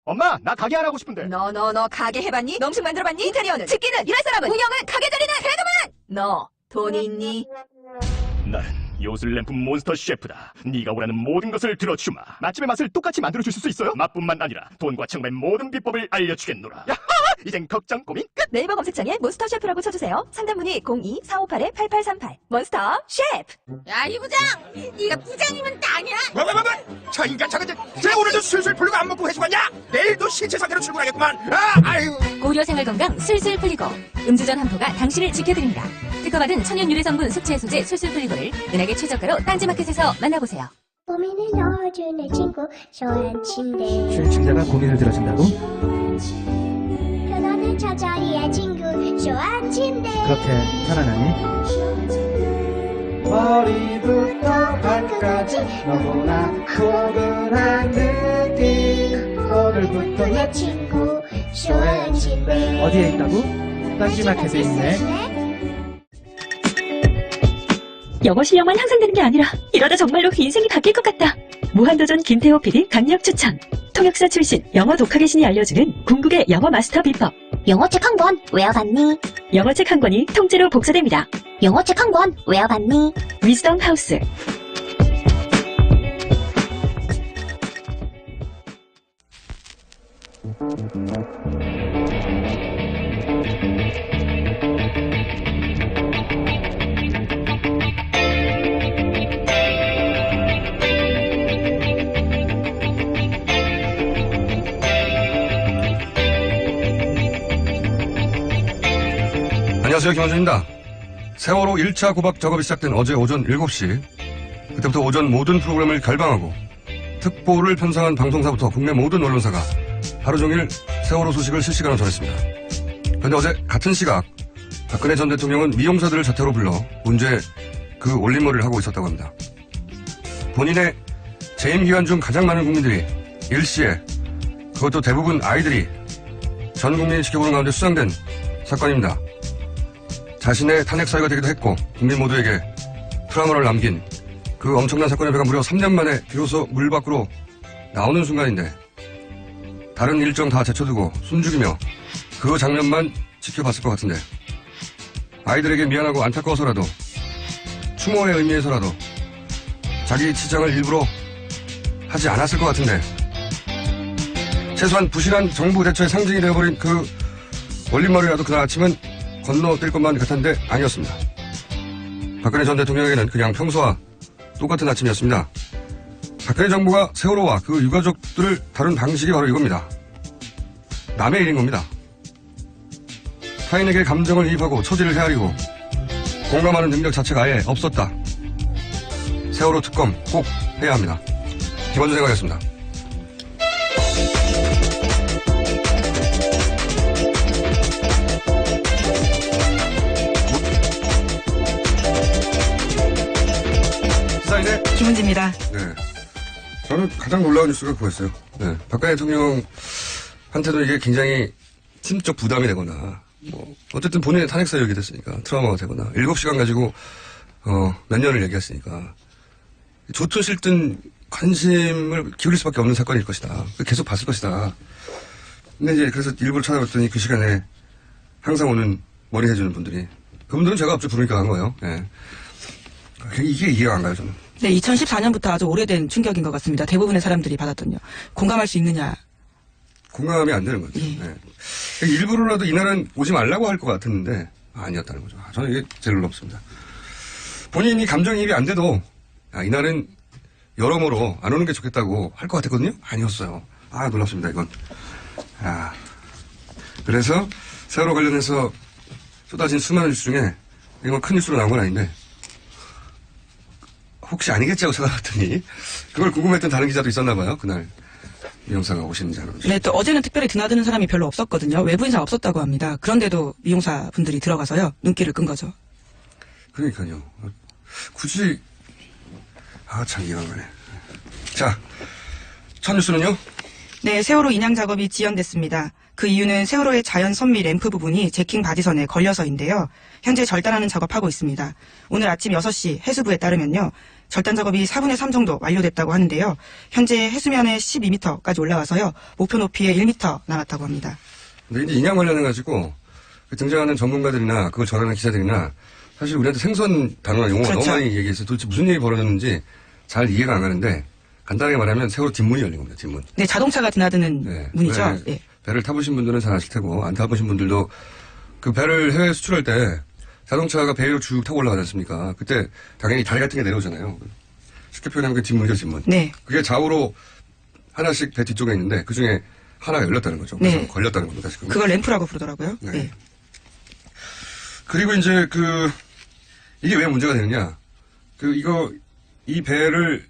엄마, 나 가게 안 하고 싶은데. 너 가게 해봤니? 너 음식 만들어봤니? 인테리어는? 집기는? 일할 사람은? 운영은? 가게 자리는? 개그만! 너 돈 있니? 나는 요술램프 몬스터 셰프다. 네가 원하는 모든 것을 들어주마. 맛집의 맛을 똑같이 만들어줄 수 있어요? 맛뿐만 아니라 돈과 청음의 모든 비법을 알려주겠노라. 야하! 이젠 걱정 고민 끝! 네이버 검색창에 몬스터 셰프라고 쳐주세요. 상담 문의 02-458-8838 몬스터 셰프. 야, 이 부장! 네가 부장이면 땅이야! 뭐? 저 인간 저거지. 쟤 오늘도 술술 풀리고 안 먹고 회수 갔냐? 내일도 신체 상태로 출근하겠구만. 아유. 고려 생활건강 술술 풀리고 음주전 한포가 당신을 지켜드립니다. 특허받은 천연 유래 성분 숙취 해소제 술술 풀리고를 은하계 최저가로 딴지마켓에서 만나보세요. 고민을 넣어준 내 친구 쇼한 침대 쉴 침대가 고민을 들어준다고? 편안한 저자리의 친구 쇼한 침대 그렇게 편안하니? 머리부터 발끝까지 너무나 포근한 느낌 오늘부터 내 친구 쇼한 침대 어디에 있다고? 딴지마켓에 있네. 영어 실력만 향상되는 게 아니라 이러다 정말로 인생이 바뀔 것 같다. 무한도전 김태호 PD 강력 추천. 통역사 출신 영어 독학의 신이 알려주는 궁극의 영어 마스터 비법. 영어책 한 권 외워봤니? 영어책 한 권이 통째로 복사됩니다. 영어책 한 권 외워봤니? 위즈덤 하우스. 안녕하세요, 김원준입니다. 세월호 1차 고박 작업이 시작된 어제 오전 7시, 그때부터 오전 모든 프로그램을 결방하고 특보를 편성한 방송사부터 국내 모든 언론사가 하루 종일 세월호 소식을 실시간으로 전했습니다. 그런데 어제 같은 시각 박근혜 전 대통령은 미용사들을 자택으로 불러 문제 그 올림머리를 하고 있었다고 합니다. 본인의 재임 기간 중 가장 많은 국민들이 일시에, 그것도 대부분 아이들이 전 국민이 지켜보는 가운데 수상된 사건입니다. 자신의 탄핵 사유가 되기도 했고 국민 모두에게 트라우마를 남긴 그 엄청난 사건의 배가 무려 3년 만에 비로소 물 밖으로 나오는 순간인데, 다른 일정 다 제쳐두고 숨죽이며 그 장면만 지켜봤을 것 같은데, 아이들에게 미안하고 안타까워서라도, 추모의 의미에서라도 자기 치장을 일부러 하지 않았을 것 같은데, 최소한 부실한 정부 대처의 상징이 되어버린 그 올림머리라도 그날 아침은 건너뛸 것만 같았는데 아니었습니다. 박근혜 전 대통령에게는 그냥 평소와 똑같은 아침이었습니다. 박근혜 정부가 세월호와 그 유가족들을 다룬 방식이 바로 이겁니다. 남의 일인 겁니다. 타인에게 감정을 이입하고 처지를 헤아리고 공감하는 능력 자체가 아예 없었다. 세월호 특검 꼭 해야 합니다. 김원준 생각이었습니다. 김은지입니다. 네. 저는 가장 놀라운 뉴스가 그거였어요. 네. 박근혜 대통령한테도 이게 굉장히 심적 부담이 되거나, 어쨌든 본인의 탄핵 사유가 됐으니까, 트라우마가 되거나, 7시간 가지고, 몇 년을 얘기했으니까, 좋든 싫든 관심을 기울일 수밖에 없는 사건일 것이다. 계속 봤을 것이다. 근데 이제 그래서 일부러 찾아봤더니 그 시간에 항상 오는 머리 해주는 분들이, 그분들은 제가 앞쪽 부르니까 간 거예요. 네. 이게 이해가 안 가요, 저는. 네, 2014년부터 아주 오래된 충격인 것 같습니다. 대부분의 사람들이 받았던요. 공감할 수 있느냐. 공감이 안 되는 거죠. 예. 네. 일부러라도 이날은 오지 말라고 할 것 같았는데 아니었다는 거죠. 저는 이게 제일 놀랍습니다. 본인이 감정이입이 안 돼도 이날은 여러모로 안 오는 게 좋겠다고 할 것 같았거든요. 아니었어요. 놀랍습니다, 이건. 그래서 세월호 관련해서 쏟아진 수많은 뉴스 중에 이건 큰 뉴스로 나온 건 아닌데, 혹시 아니겠지 하고 생각했더니 그걸 궁금했던 다른 기자도 있었나 봐요. 그날 미용사가 오시는지 안 오는지. 네, 또 어제는 특별히 드나드는 사람이 별로 없었거든요. 외부 인사 없었다고 합니다. 그런데도 미용사 분들이 들어가서요. 눈길을 끈 거죠. 그러니까요. 굳이 참 이해가 안 가네. 자, 첫 뉴스는요? 네, 세월호 인양 작업이 지연됐습니다. 그 이유는 세월호의 자연 선미 램프 부분이 제킹 바지선에 걸려서인데요. 현재 절단하는 작업하고 있습니다. 오늘 아침 6시 해수부에 따르면요. 절단 작업이 4분의 3 정도 완료됐다고 하는데요. 현재 해수면에 12m까지 올라와서요. 목표 높이에 1m 남았다고 합니다. 근데 이제 인양 관련해가지고 그 등장하는 전문가들이나 그걸 전하는 기자들이나 사실 우리한테 생선 단어나 용어가 그렇죠. 너무 많이 얘기해서 도대체 무슨 일이 벌어졌는지 잘 이해가 안 가는데 간단하게 말하면 세월호 뒷문이 열린 겁니다. 뒷문. 네, 자동차가 드나드는 네. 문이죠. 네. 예. 배를 타보신 분들은 잘 아실 테고 안 타보신 분들도 그 배를 해외 수출할 때 자동차가 배 위로 쭉 타고 올라가지 않습니까? 그때 당연히 다리 같은 게 내려오잖아요. 쉽게 표현하면 그 뒷문이죠, 뒷문. 네. 그게 좌우로 하나씩 배 뒤쪽에 있는데 그 중에 하나가 열렸다는 거죠. 그래서 네. 걸렸다는 겁니다, 지금. 그걸 램프라고 부르더라고요. 네. 예. 그리고 이제 이게 왜 문제가 되느냐. 이 배를,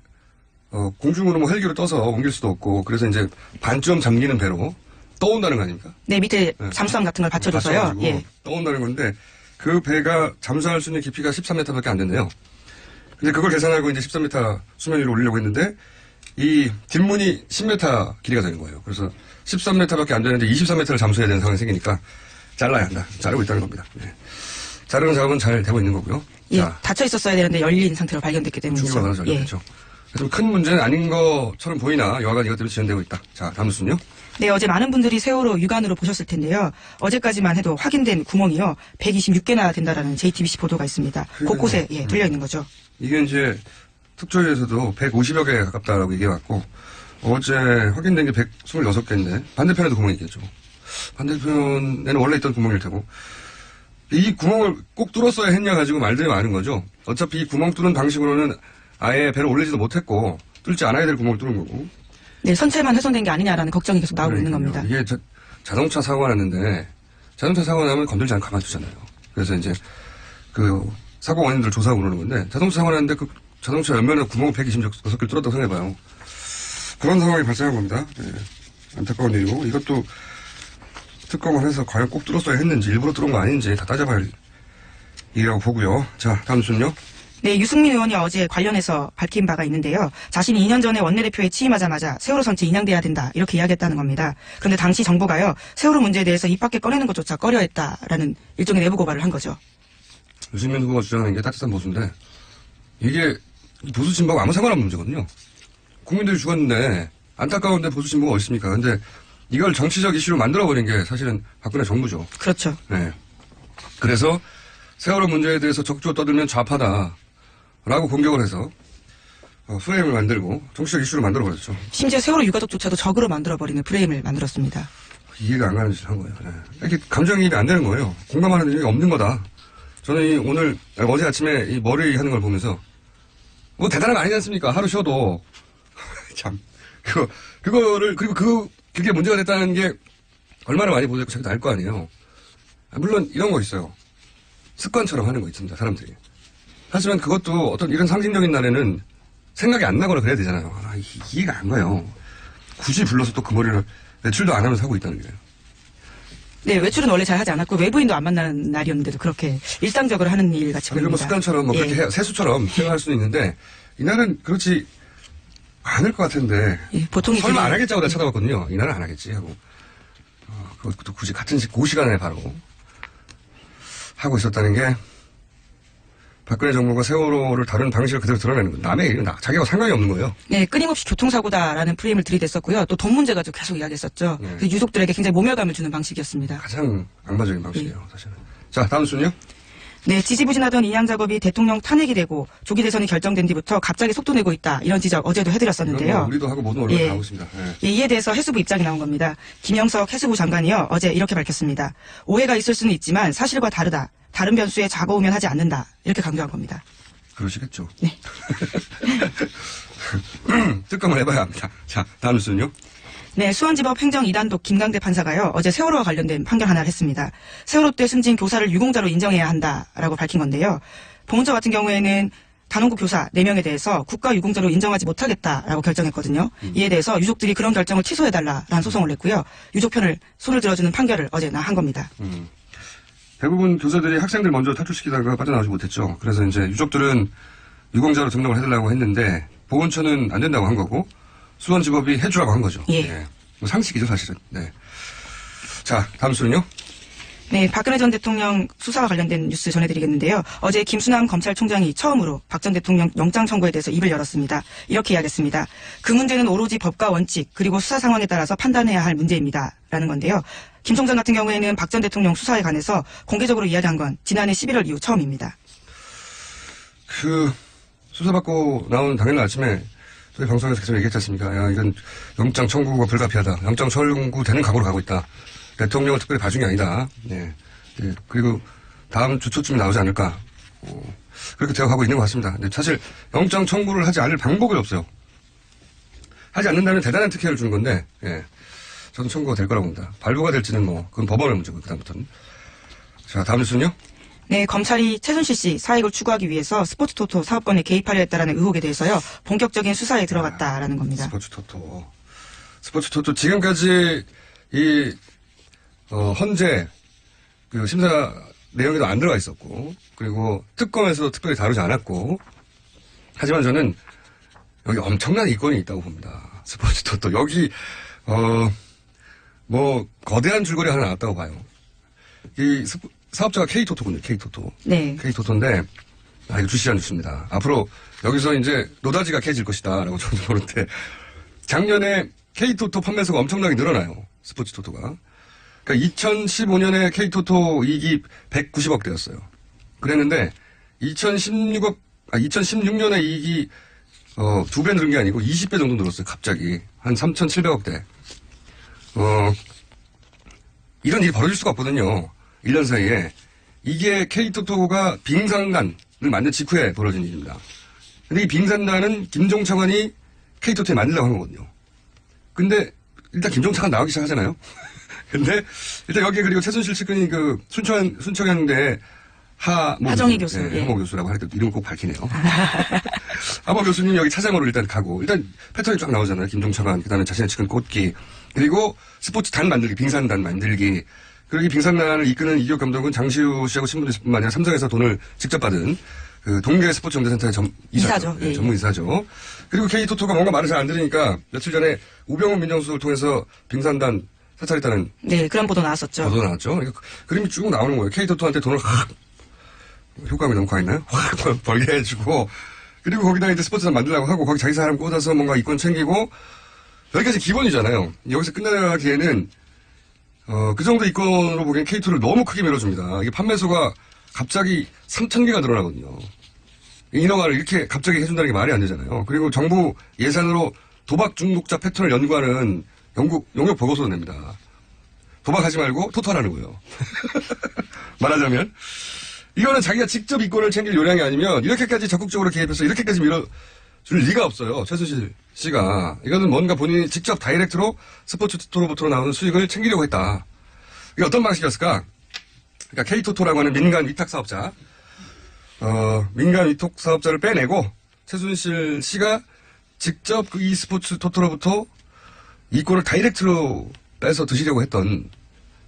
공중으로 뭐 헬기로 떠서 옮길 수도 없고, 그래서 이제 반쯤 잠기는 배로 떠온다는 거 아닙니까? 네, 밑에 네. 잠수함 같은 걸 받쳐줘서요. 받쳐가지고 예. 떠온다는 건데, 그 배가 잠수할 수 있는 깊이가 13m밖에 안 된대요. 근데 그걸 계산하고 이제 13m 수면 위로 올리려고 했는데, 이 뒷문이 10m 길이가 되는 거예요. 그래서 13m밖에 안 되는데 23m를 잠수해야 되는 상황이 생기니까 잘라야 한다. 자르고 있다는 겁니다. 네. 자르는 작업은 잘 되고 있는 거고요. 예, 자, 닫혀 있었어야 되는데 열린 상태로 발견됐기 때문이죠. 충격을 받아서 예. 잘렸죠. 좀 큰 문제는 아닌 것처럼 보이나 여하간 이것 때문에 지연되고 있다. 자, 다음 순요. 네, 어제 많은 분들이 세월호 육안으로 보셨을 텐데요. 어제까지만 해도 확인된 구멍이요. 126개나 된다라는 JTBC 보도가 있습니다. 곳곳에 뚫려 있는 거죠. 이게 이제 특조위에서도 150여 개 가깝다라고 얘기해왔고 어제 확인된 게 126개인데 반대편에도 구멍이 있겠죠. 반대편에는 원래 있던 구멍일 테고 이 구멍을 꼭 뚫었어야 했냐 가지고 말들이 많은 거죠. 어차피 이 구멍 뚫은 방식으로는 아예 배를 올리지도 못했고 뚫지 않아야 될 구멍을 뚫은 거고. 네, 선체만 훼손된 게 아니냐라는 걱정이 계속 나오고 있는 그러니까요. 겁니다. 이게 자동차 사고가 났는데 자동차 사고가 나면 건들지 않고 가만두잖아요. 그래서 이제 그 사고 원인들을 조사하고 그러는 건데 자동차 사고가 났는데 그 자동차 옆면에 구멍을 126개를 뚫었다고 생각해봐요. 그런 상황이 발생한 겁니다. 네. 안타까운 일이고 이것도 특검을 해서 과연 꼭 뚫었어야 했는지 일부러 뚫은 거 아닌지 다 따져봐야 할 일이라고 보고요. 자, 다음 순요. 네, 유승민 의원이 어제 관련해서 밝힌 바가 있는데요. 자신이 2년 전에 원내대표에 취임하자마자 세월호 선체 인양돼야 된다 이렇게 이야기했다는 겁니다. 그런데 당시 정부가요. 세월호 문제에 대해서 입 밖에 꺼내는 것조차 꺼려했다라는 일종의 내부 고발을 한 거죠. 유승민 후보가 주장하는 게 따뜻한 보수인데 이게 보수 진보하고 아무 상관없는 문제거든요. 국민들이 죽었는데 안타까운데 보수 진보가 어디 있습니까? 근데 이걸 정치적 이슈로 만들어버린 게 사실은 박근혜 정부죠. 그렇죠. 네. 그래서 세월호 문제에 대해서 적극적으로 떠들면 좌파다라고 공격을 해서 프레임을 만들고 정치적 이슈로 만들어버렸죠. 심지어 세월호 유가족조차도 적으로 만들어버리는 프레임을 만들었습니다. 이해가 안 가는 짓을 한 거예요. 네. 이렇게 감정이입이 안 되는 거예요. 공감하는 일이 없는 거다. 저는 어제 아침에 이 머리 하는 걸 보면서 뭐 대단한 거 아니지 않습니까? 하루 쉬어도 참 그거를 그리고 그게 문제가 됐다는 게 얼마나 많이 보셨고 자기도 알 거 아니에요. 물론 이런 거 있어요. 습관처럼 하는 거 있습니다. 사람들이. 하지만 그것도 어떤 이런 상징적인 날에는 생각이 안 나거나 그래야 되잖아요. 이해가 안 가요. 굳이 불러서 또 그 머리를 외출도 안 하면서 하고 있다는 게. 네, 외출은 원래 잘 하지 않았고 외부인도 안 만나는 날이었는데도 그렇게 일상적으로 하는 일 같이 그리고 보입니다. 뭐 습관처럼 뭐 그렇게 세수처럼 생각할 수는 있는데 이날은 그렇지 않을 것 같은데 예, 보통 설마 안 하겠자고 내가 쳐다봤거든요. 이날은 안 하겠지 하고 그것도 굳이 같은 그 시간에 바로 하고 있었다는 게 박근혜 정부가 세월호를 다루는 방식을 그대로 드러내는 거예요. 남의 일은 자기가 상관이 없는 거예요. 네, 끊임없이 교통사고다라는 프레임을 들이댔었고요. 또 돈 문제 가지고 계속 이야기했었죠. 네. 그 유족들에게 굉장히 모멸감을 주는 방식이었습니다. 가장 악마적인 방식이에요. 사실은. 자, 다음 순요. 네, 지지부진하던 인양 작업이 대통령 탄핵이 되고 조기 대선이 결정된 뒤부터 갑자기 속도 내고 있다. 이런 지적 어제도 이건 해드렸었는데요. 뭐 우리도 하고 모든 언론이 예. 다 하고 있습니다. 예. 예, 이에 대해서 해수부 입장이 나온 겁니다. 김영석 해수부 장관이요. 어제 이렇게 밝혔습니다. 오해가 있을 수는 있지만 사실과 다르다. 다른 변수에 작아오면 하지 않는다. 이렇게 강조한 겁니다. 그러시겠죠. 네. 특검을 해봐야 합니다. 자, 다음 순요. 네, 수원지법 행정 2단독 김강대 판사가요. 어제 세월호와 관련된 판결 하나를 했습니다. 세월호 때 숨진 교사를 유공자로 인정해야 한다라고 밝힌 건데요. 보문처 같은 경우에는 단원고 교사 4명에 대해서 국가 유공자로 인정하지 못하겠다라고 결정했거든요. 이에 대해서 유족들이 그런 결정을 취소해달라라는 소송을 냈고요. 유족 편을 손을 들어주는 판결을 어제 한 겁니다. 대부분 교사들이 학생들 먼저 탈출시키다가 빠져나오지 못했죠. 그래서 이제 유족들은 유공자로 등록을 해달라고 했는데 보건처는 안 된다고 한 거고 수원지법이 해주라고 한 거죠. 예. 네. 뭐 상식이죠 사실은. 네. 자, 다음 순요. 네, 박근혜 전 대통령 수사와 관련된 뉴스 전해드리겠는데요. 어제 김수남 검찰총장이 처음으로 박 전 대통령 영장 청구에 대해서 입을 열었습니다. 이렇게 이야기했습니다. 그 문제는 오로지 법과 원칙 그리고 수사 상황에 따라서 판단해야 할 문제입니다. 라는 건데요. 김 총장 같은 경우에는 박 전 대통령 수사에 관해서 공개적으로 이야기한 건 지난해 11월 이후 처음입니다. 수사받고 나온 당일날 아침에 저희 방송에서 계속 얘기했지 않습니까? 야, 이건 영장 청구가 불가피하다. 영장 청구되는 각오로 가고 있다. 대통령을 특별히 봐준 게 아니다. 네. 네. 그리고 다음 주 초쯤에 나오지 않을까. 그렇게 되어가고 있는 것 같습니다. 근데 사실 영장 청구를 하지 않을 방법이 없어요. 하지 않는다면 대단한 특혜를 주는 건데, 예. 저는 청구가 될 거라고 봅니다. 발부가 될지는 그건 법원의 문제고, 그다음부터는. 자, 다음 뉴스는요? 네, 검찰이 최순실 씨 사익을 추구하기 위해서 스포츠토토 사업권에 개입하려 했다라는 의혹에 대해서요. 본격적인 수사에 들어갔다라는 겁니다. 스포츠토토. 지금까지 헌재 심사 내용에도 안 들어가 있었고, 그리고 특검에서도 특별히 다루지 않았고, 하지만 저는 여기 엄청난 이권이 있다고 봅니다. 스포츠토토. 여기, 거대한 줄거리 하나 나왔다고 봐요. 사업자가 K토토군요, K토토. 네. K토토인데, 이거 주시한 뉴스입니다. 앞으로 여기서 이제 노다지가 캐질 것이다, 라고 저는 보는데, 작년에 K토토 판매수가 엄청나게 늘어나요. 스포츠토토가. 그러니까 2015년에 K토토 이익이 190억대였어요. 그랬는데, 2016년에 이익이, 2배 늘은 게 아니고 20배 정도 늘었어요, 갑자기. 한 3,700억대. 이런 일이 벌어질 수가 없거든요. 1년 사이에. 이게 K토토가 빙산단을 만든 직후에 벌어진 일입니다. 근데 이 빙산단은 김종차관이 K토토에 만들려고 한 거거든요. 근데 일단 김종차관 나오기 시작하잖아요. 근데 일단 여기에 그리고 최순실 측근이 순천향대 하정희 교수. 네, 하모 교수라고 하니까 이름을 꼭 밝히네요. 하모 교수님 여기 차장으로 일단 가고, 일단 패턴이 쫙 나오잖아요. 김종차관, 그 다음에 자신의 측근 꽂기, 그리고 스포츠단 만들기, 빙산단 만들기. 그리고 이 빙산단을 이끄는 이기혁 감독은 장시우 씨하고 친분들뿐만 아니라 삼성에서 돈을 직접 받은 동계 스포츠 정대센터의 이사죠. 네, 전문 이사죠. 그리고 K토토가 뭔가 말을 잘 안 들으니까 며칠 전에 우병우 민정수석을 통해서 빙산단 사찰했다는. 네, 그런 보도 나왔었죠. 보도 나왔죠. 그림이 쭉 나오는 거예요. K토토한테 돈을 확, 효과음이 너무 강했나요? 확 벌게 해주고, 그리고 거기다 이제 스포츠단 만들려고 하고, 거기 자기 사람 꽂아서 뭔가 이권 챙기고, 여기까지 기본이잖아요. 여기서 끝나기에는, 그 정도 이권으로 보기엔 K2를 너무 크게 밀어줍니다. 이게 판매수가 갑자기 3,000개가 늘어나거든요. 인허가를 이렇게 갑자기 해준다는 게 말이 안 되잖아요. 그리고 정부 예산으로 도박 중독자 패턴을 연구하는 용역 보고서도 냅니다. 도박하지 말고 토토하라는 거예요. 말하자면. 이거는 자기가 직접 이권을 챙길 요량이 아니면 이렇게까지 적극적으로 개입해서 이렇게까지 밀어줄 리가 없어요. 최순실 씨가. 이거는 뭔가 본인이 직접 다이렉트로 스포츠토토로부터 나오는 수익을 챙기려고 했다. 이게 어떤 방식이었을까? 그러니까 K토토라고 하는 민간 위탁 사업자. 민간 위탁 사업자를 빼내고 최순실 씨가 직접 그 e스포츠 토토로부터 이권을 다이렉트로 빼서 드시려고 했던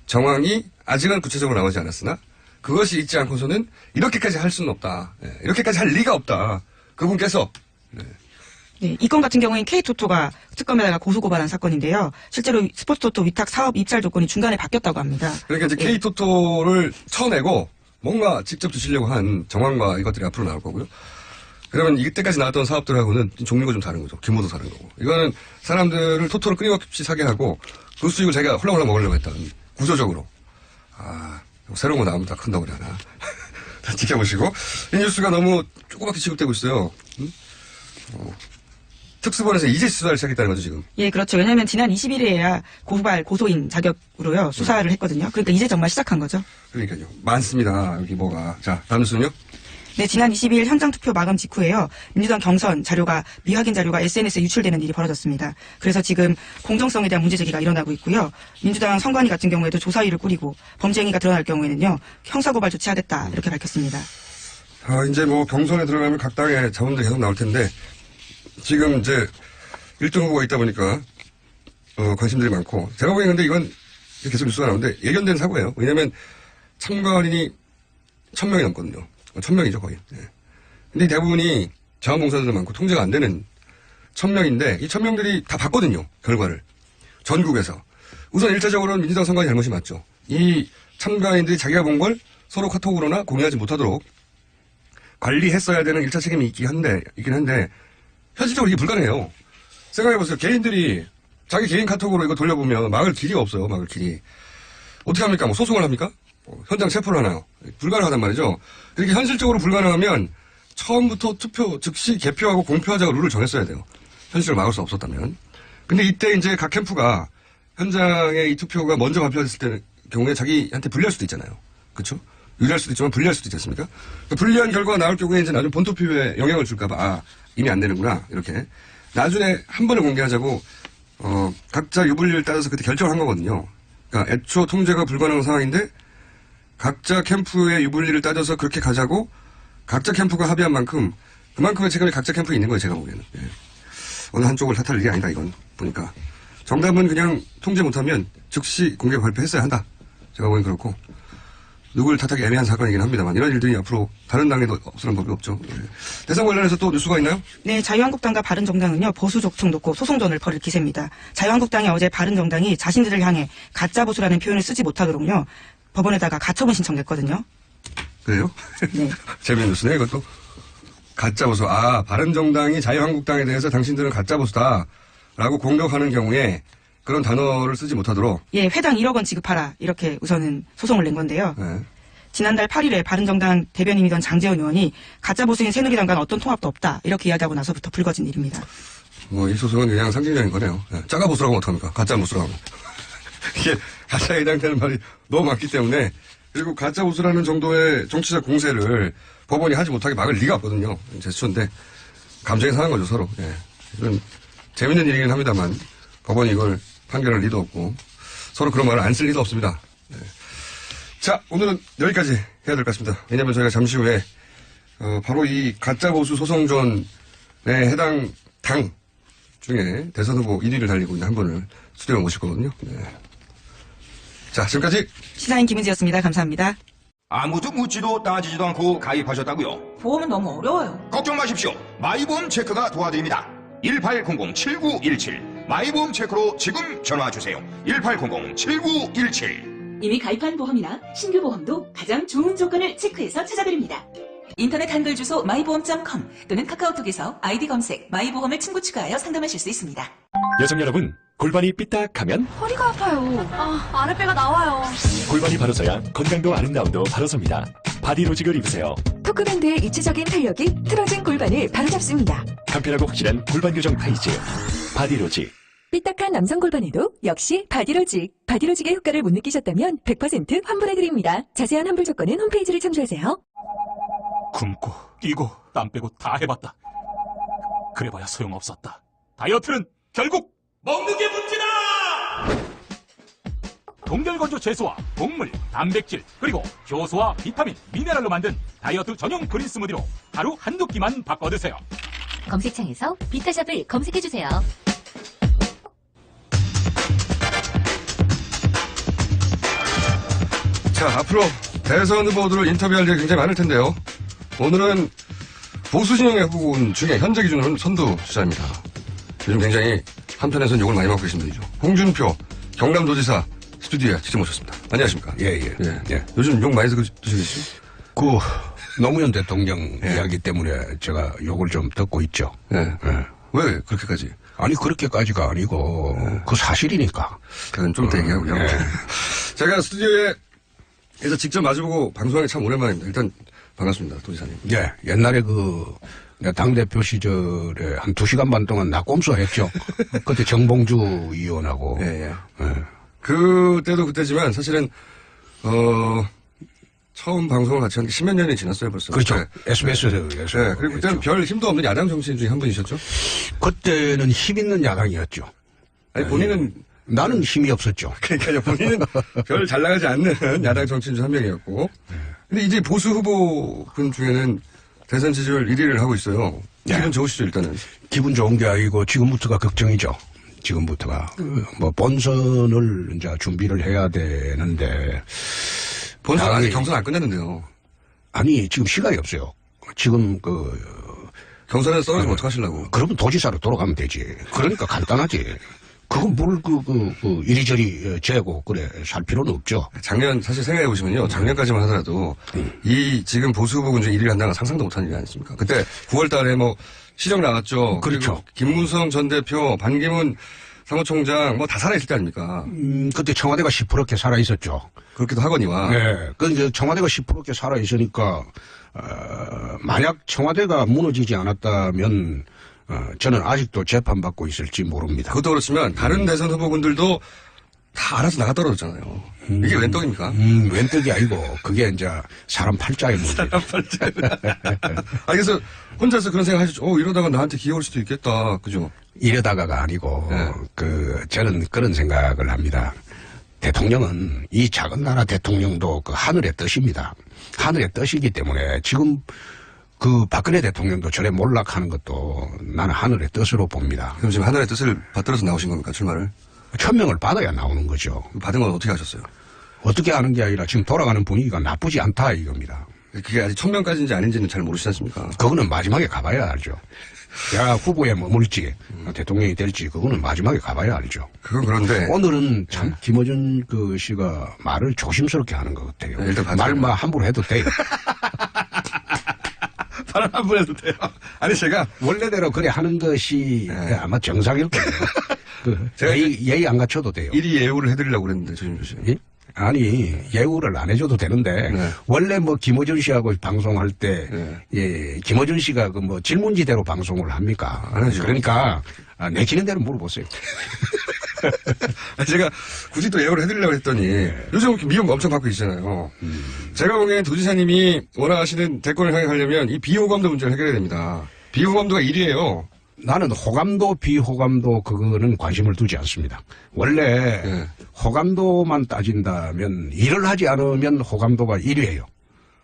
정황이 아직은 구체적으로 나오지 않았으나 그것이 있지 않고서는 이렇게까지 할 수는 없다. 네, 이렇게까지 할 리가 없다. 그분께서. 네. 네, 이 건 같은 경우엔 K토토가 특검에다가 고소고발한 사건인데요. 실제로 스포츠토토 위탁 사업 입찰 조건이 중간에 바뀌었다고 합니다. 그러니까 이제 K토토를 쳐내고 뭔가 직접 주시려고 한 정황과 이것들이 앞으로 나올 거고요. 그러면 이때까지 나왔던 사업들하고는 종류가 좀 다른 거죠. 규모도 다른 거고. 이거는 사람들을 토토로 끊임없이 사게 하고 그 수익을 자기가 홀랑홀랑 먹으려고 했던 구조적으로. 새로운 거 나오면 다 큰다고 그러나. 다 지켜보시고. 이 뉴스가 너무 조그맣게 취급되고 있어요. 응? 특수본에서 이제 수사를 시작했다는 거죠, 지금. 예, 그렇죠. 왜냐하면 지난 20일에야 고소인 자격으로요, 수사를 했거든요. 그러니까 이제 정말 시작한 거죠. 그러니까요. 많습니다. 여기 뭐가. 자, 다음 뉴스는요? 네, 지난 22일 현장 투표 마감 직후에요. 민주당 경선 자료가, 미확인 자료가 SNS에 유출되는 일이 벌어졌습니다. 그래서 지금 공정성에 대한 문제 제기가 일어나고 있고요. 민주당 선관위 같은 경우에도 조사위를 꾸리고 범죄 행위가 드러날 경우에는요, 형사고발 조치하겠다, 이렇게 밝혔습니다. 이제 뭐 경선에 들어가면 각 당의 자원들이 계속 나올 텐데, 지금 이제 1등 후보가 있다 보니까, 관심들이 많고, 제가 보기엔 근데 이건 계속 뉴스가 나오는데, 예견된 사고예요. 왜냐면 참가인이 1,000명이 넘거든요. 1,000명이죠, 거의. 네. 근데 대부분이 자원봉사자들 많고 통제가 안 되는 1,000명인데, 이 1,000명들이 다 봤거든요, 결과를. 전국에서. 우선 1차적으로는 민주당 선관위 잘못이 맞죠. 이 참가인들이 자기가 본 걸 서로 카톡으로나 공유하지 못하도록 관리했어야 되는 1차 책임이 있긴 한데 현실적으로 이게 불가능해요. 생각해보세요. 개인들이 자기 개인 카톡으로 이거 돌려보면 막을 길이가 없어요. 막을 길이. 어떻게 합니까? 뭐 소송을 합니까? 현장 체포를 하나요? 불가능하단 말이죠. 이렇게 현실적으로 불가능하면 처음부터 투표 즉시 개표하고 공표하자고 룰을 정했어야 돼요. 현실을 막을 수 없었다면. 근데 이때 이제 각 캠프가 현장에 이 투표가 먼저 발표됐을 때 경우에 자기한테 불리할 수도 있잖아요. 그렇죠? 유리할 수도 있지만 불리할 수도 있지 않습니까? 그러니까 불리한 결과가 나올 경우에 이제 나중에 본투표에 영향을 줄까봐 이미 안 되는구나 이렇게 나중에 한 번을 공개하자고 각자 유불리를 따져서 그때 결정을 한 거거든요. 그러니까 애초 통제가 불가능한 상황인데 각자 캠프의 유불리를 따져서 그렇게 가자고 각자 캠프가 합의한 만큼 그만큼의 책임이 각자 캠프에 있는 거예요. 제가 보기에는. 예. 어느 한쪽을 탓할 일이 아니다 이건 보니까. 정답은 그냥 통제 못하면 즉시 공개 발표했어야 한다. 제가 보기엔 그렇고. 누굴 탓하기 애매한 사건이긴 합니다만 이런 일들이 앞으로 다른 당에도 없으란 법이 없죠. 예. 대선 관련해서 또 뉴스가 있나요? 네, 자유한국당과 바른정당은요, 보수 족청 놓고 소송전을 벌일 기세입니다. 자유한국당이 어제 바른정당이 자신들을 향해 가짜보수라는 표현을 쓰지 못하도록요, 법원에다가 가처분 신청했거든요. 그래요? 네. 재미있는 뉴스네, 이것도. 가짜보수. 바른정당이 자유한국당에 대해서 당신들은 가짜보수다. 라고 공격하는 경우에 그런 단어를 쓰지 못하도록. 예, 회당 1억 원 지급하라. 이렇게 우선은 소송을 낸 건데요. 네. 지난달 8일에 바른정당 대변인이던 장재원 의원이 가짜보수인 새누리당과는 어떤 통합도 없다. 이렇게 이야기하고 나서부터 불거진 일입니다. 이 소송은 그냥 상징적인 거네요. 네. 짜가보수라고 하면 어떡합니까? 가짜보수라고 하면. 이게 가짜에 해당되는 말이 너무 많기 때문에 그리고 가짜보수라는 정도의 정치적 공세를 법원이 하지 못하게 막을 리가 없거든요. 제스처인데 감정이 상한 거죠 서로. 예. 이건 재밌는 일이긴 합니다만 법원이 이걸 판결할 리도 없고 서로 그런 말을 안 쓸 리도 없습니다. 예. 자, 오늘은 여기까지 해야 될 것 같습니다. 왜냐하면 저희가 잠시 후에 바로 이 가짜보수 소송전에 해당 당 중에 대선 후보 1위를 달리고 있는 한 분을 스튜디오에 모실 거거든요. 네. 자, 지금까지 시사인 김은지였습니다. 감사합니다. 아무도 묻지도 따지지도 않고 가입하셨다고요? 보험은 너무 어려워요. 걱정 마십시오. 마이보험 체크가 도와드립니다. 1800-7917 마이보험 체크로 지금 전화주세요. 1800-7917 이미 가입한 보험이나 신규 보험도 가장 좋은 조건을 체크해서 찾아드립니다. 인터넷 한글 주소 마이보험.com 또는 카카오톡에서 아이디 검색 마이보험을 친구 추가하여 상담하실 수 있습니다. 여성 여러분, 골반이 삐딱하면 허리가 아파요. 아랫배가 나와요. 골반이 바로서야 건강도 아름다움도 바로섭니다. 바디로직을 입으세요. 토크밴드의 입체적인 탄력이 틀어진 골반을 바로잡습니다. 간편하고 확실한 골반 교정 타이즈. 바디로직. 삐딱한 남성 골반에도 역시 바디로직. 바디로직의 효과를 못 느끼셨다면 100% 환불해드립니다. 자세한 환불 조건은 홈페이지를 참조하세요. 굶고 뛰고 땀 빼고 다 해봤다. 그래봐야 소용없었다. 다이어트는 결국 먹는 게 문제다! 동결건조 채소와 곡물, 단백질, 그리고 효소와 비타민, 미네랄로 만든 다이어트 전용 그린 스무디로 하루 한두 끼만 바꿔 드세요. 검색창에서 비타샵을 검색해주세요. 자, 앞으로 대선 후보들을 인터뷰할 일이 굉장히 많을 텐데요. 오늘은 보수 진영의 후보군 중에 현재 기준으로는 선두 주자입니다. 요즘 굉장히 한편에서는 욕을 많이 먹고 계신 분이죠. 홍준표 경남도지사 스튜디오에 직접 모셨습니다. 안녕하십니까? 예. 요즘 욕 많이 드시겠죠? 노무현 대통령 이야기 때문에 제가 욕을 좀 듣고 있죠. 예. 왜 그렇게까지? 아니, 그렇게까지가 아니고, 그 사실이니까. 그건 좀 더 얘기하고요. 제가 스튜디오에서 직접 마주보고 방송하기 참 오랜만입니다. 일단 반갑습니다, 도지사님. 예, 옛날에 내 당대표 시절에 한 2시간 반 동안 낙곰수 했죠. 그때 정봉주 의원하고. 예. 그때도 그때지만 사실은, 처음 방송을 같이 한 게 10몇 년이 지났어요, 벌써. 그렇죠. 네. SBS에서. 네. 그리고 그때는 별 힘도 없는 야당 정치인 중에 한 분이셨죠? 그때는 힘 있는 야당이었죠. 아니, 본인은. 나는 힘이 없었죠. 그러니까요. 본인은 별 잘 나가지 않는 야당 정치인 중 한 명이었고. 근데 이제 보수 후보분 중에는 대선 지지율 1위를 하고 있어요. 기분 좋으시죠, 일단은? 기분 좋은 게 아니고 지금부터가 걱정이죠. 지금부터가. 본선을 이제 준비를 해야 되는데. 본선 아직 경선 안 끝났는데요. 아니, 지금 시간이 없어요. 지금 경선에서 떨어지면 어떡하시려고? 그러면 도지사로 돌아가면 되지. 그러니까 간단하지. 그건 뭘 이리저리 재고 그래 살 필요는 없죠. 작년 사실 생각해 보시면요. 작년까지만 하더라도 이 지금 보수 후보군 중 1위를 한다는 건 상상도 못한 일이 아니었습니까? 그때 9월 달에 뭐 시정 나왔죠. 그렇죠. 그리고 김무성 전 대표, 반기문 사무총장 뭐 다 살아있을 때 아닙니까? 그때 청와대가 시퍼렇게 살아 있었죠. 그렇기도 하거니와. 네. 그 이제 청와대가 시퍼렇게 살아 있으니까 만약 청와대가 무너지지 않았다면 저는 아직도 재판받고 있을지 모릅니다. 그것도 그렇지만 다른 대선 후보군들도 다 알아서 나가 떨어졌잖아요. 이게 웬 떡입니까? 웬 떡이 아니고 그게 이제 사람 팔자의 문제. 그래서 혼자서 그런 생각 하셨죠. 이러다가 나한테 기회 올 수도 있겠다. 그죠? 이러다가가 아니고 저는 그런 생각을 합니다. 대통령은 이 작은 나라 대통령도 그 하늘의 뜻입니다. 하늘의 뜻이기 때문에 지금 그 박근혜 대통령도 저래 몰락하는 것도 나는 하늘의 뜻으로 봅니다. 그럼 지금 하늘의 뜻을 받들어서 나오신 겁니까? 출마를? 천명을 받아야 나오는 거죠. 받은 건 어떻게 하셨어요? 어떻게 하는 게 아니라 지금 돌아가는 분위기가 나쁘지 않다 이겁니다. 그게 아직 천명까지인지 아닌지는 잘 모르시지 않습니까? 그거는 마지막에 가봐야 알죠. 내가 후보에 머물지 대통령이 될지 그거는 마지막에 가봐야 알죠. 그건 그런데 오늘은 참 김어준 그 씨가 말을 조심스럽게 하는 것 같아요. 일단 말만 함부로 해도 돼요. 발언 한번 해도 돼요. 아니 제가 원래대로 그래 하는 것이 아마 정상일 거예요. 제가 예의 안 갖춰도 돼요. 일이 예우를 해드리려고 그랬는데 조심조 씨. 예? 아니 예우를 안 해줘도 되는데 원래 뭐 김어준 씨하고 방송할 때 김어준 씨가 그 뭐 질문지대로 방송을 합니까? 안 하죠. 그러니까 내키는 대로 물어보세요. 제가 굳이 또 예우를 해드리려고 했더니 요즘 미움 엄청 받고 계시잖아요. 제가 보기엔 도지사님이 원하시는 대권을 향하려면 이 비호감도 문제를 해결해야 됩니다. 비호감도가 1위예요. 나는 호감도 비호감도 그거는 관심을 두지 않습니다. 원래 호감도만 따진다면 일을 하지 않으면 호감도가 1위예요.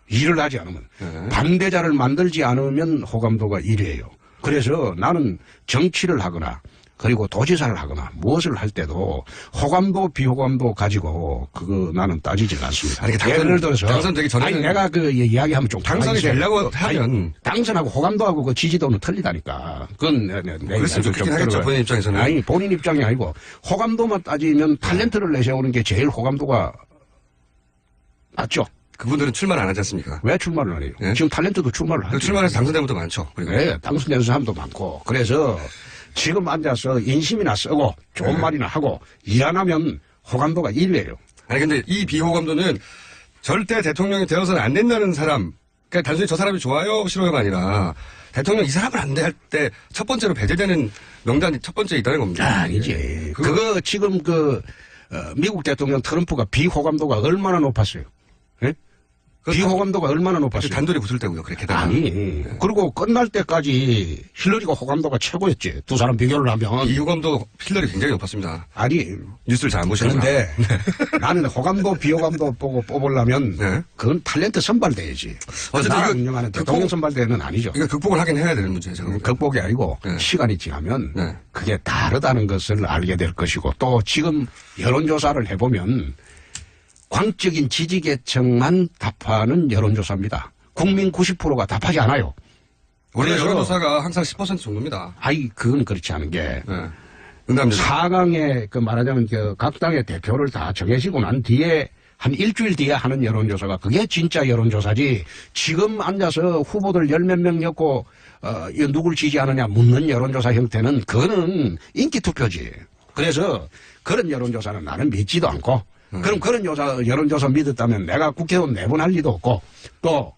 일을 하지 않으면 반대자를 만들지 않으면 호감도가 1위예요. 그래서 나는 정치를 하거나 그리고 도지사를 하거나 무엇을 할 때도 호감도 비호감도 가지고 그거 나는 따지질 않습니다. 아니, 예를 들어서 당선되기 전에 아니 내가 그 이야기하면 좀 당선이 되려고 하면 당선하고 호감도하고 그 지지도는 틀리다니까. 그건 그랬으면 좋겠긴 하겠죠. 본인 입장에서는. 아니 본인 입장이 아니고 호감도만 따지면 탤런트를 내세우는 게 제일 호감도가 낮죠. 그분들은 출마를 안 하지 않습니까? 왜 출마를 안 해요? 지금 탤런트도 출마를 하죠. 출마해서 당선된 분도 많죠. 그리고. 네, 당선된 사람도 많고. 그래서 지금 앉아서 인심이나 쓰고 좋은 말이나 하고 일 안 하면 호감도가 1위예요. 아니 근데 이 비호감도는 절대 대통령이 되어서는 안 된다는 사람, 그러니까 단순히 저 사람이 좋아요 싫어요가 아니라 대통령 이 사람을 안 돼 할 때 첫 번째로 배제되는 명단이 첫 번째에 있다는 겁니다. 아니지. 그거 지금 미국 대통령 트럼프가 비호감도가 얼마나 높았어요? 예? 비호감도가 얼마나 높았어요? 단돌이 붙을 때고요. 그렇게 아니. 그리고 끝날 때까지 힐러리가 호감도가 최고였지. 두 사람 비교를 하면. 이 호감도 힐러리 굉장히 높았습니다. 아니. 뉴스를 잘 안 보시는구나. 그런데 나는 호감도 비호감도 보고 뽑으려면 그건 탤런트 선발대회지. 나라 운영하는 대통령 선발대회는 아니죠. 이거 극복을 하긴 해야 되는 문제죠. 극복이 아니고 시간이 지나면 그게 다르다는 것을 알게 될 것이고 또 지금 여론조사를 해보면 광적인 지지계층만 답하는 여론조사입니다. 국민 90%가 답하지 않아요. 원래 여론조사가 항상 10% 정도입니다. 아이, 그건 그렇지 않은 게. 응답률. 4강에 말하자면 각 당의 대표를 다 정해지고 난 뒤에 한 일주일 뒤에 하는 여론조사가 그게 진짜 여론조사지. 지금 앉아서 후보들 10몇 명 엮고 누굴 지지하느냐 묻는 여론조사 형태는 그거는 인기투표지. 그래서 그런 여론조사는 나는 믿지도 않고 그럼 그런 여론조사 믿었다면 내가 국회의원 4분 할 리도 없고 또